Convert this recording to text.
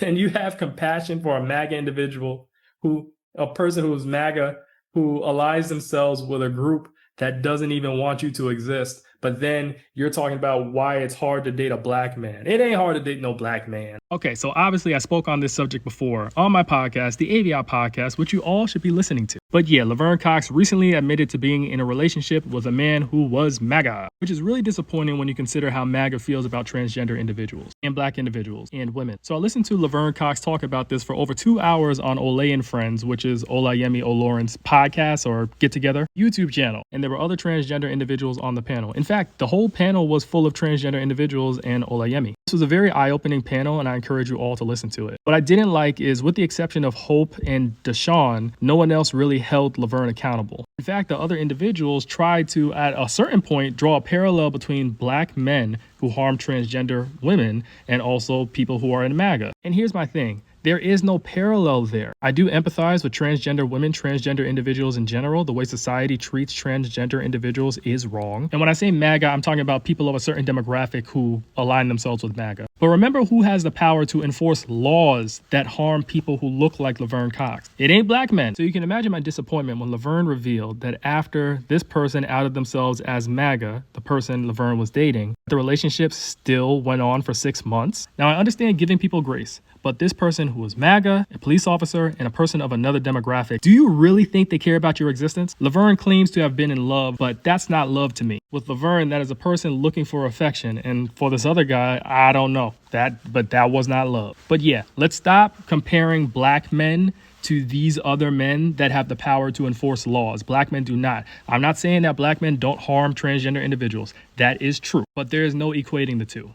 and you have compassion for a MAGA individual a person who's MAGA, who aligns themselves with a group that doesn't even want you to exist. But then you're talking about why it's hard to date a black man. It ain't hard to date no black man. Okay, so obviously I spoke on this subject before on my podcast, the AVI podcast, which you all should be listening to. But yeah, Laverne Cox recently admitted to being in a relationship with a man who was MAGA, which is really disappointing when you consider how MAGA feels about transgender individuals and black individuals and women. So I listened to Laverne Cox talk about this for over 2 hours on Olay and Friends, which is Olayemi Olorin's podcast or get together YouTube channel. And there were other transgender individuals on the panel. In fact, the whole panel was full of transgender individuals and Olayemi. This was a very eye-opening panel, and I encourage you all to listen to it. What I didn't like is, with the exception of Hope and Deshaun, no one else really held Laverne accountable. In fact, the other individuals tried to, at a certain point, draw a parallel between black men who harm transgender women and also people who are in MAGA. And here's my thing. There is no parallel there. I do empathize with transgender women, transgender individuals in general. The way society treats transgender individuals is wrong. And when I say MAGA, I'm talking about people of a certain demographic who align themselves with MAGA. But remember who has the power to enforce laws that harm people who look like Laverne Cox. It ain't black men. So you can imagine my disappointment when Laverne revealed that after this person outed themselves as MAGA, the person Laverne was dating, the relationship still went on for 6 months. Now, I understand giving people grace, but this person who was MAGA, a police officer, and a person of another demographic, do you really think they care about your existence? Laverne claims to have been in love, but that's not love to me. With Laverne, that is a person looking for affection, and for this other guy, I don't know. But that was not love. But yeah, let's stop comparing black men to these other men that have the power to enforce laws. Black men do not. I'm not saying that black men don't harm transgender individuals. That is true, but there is no equating the two.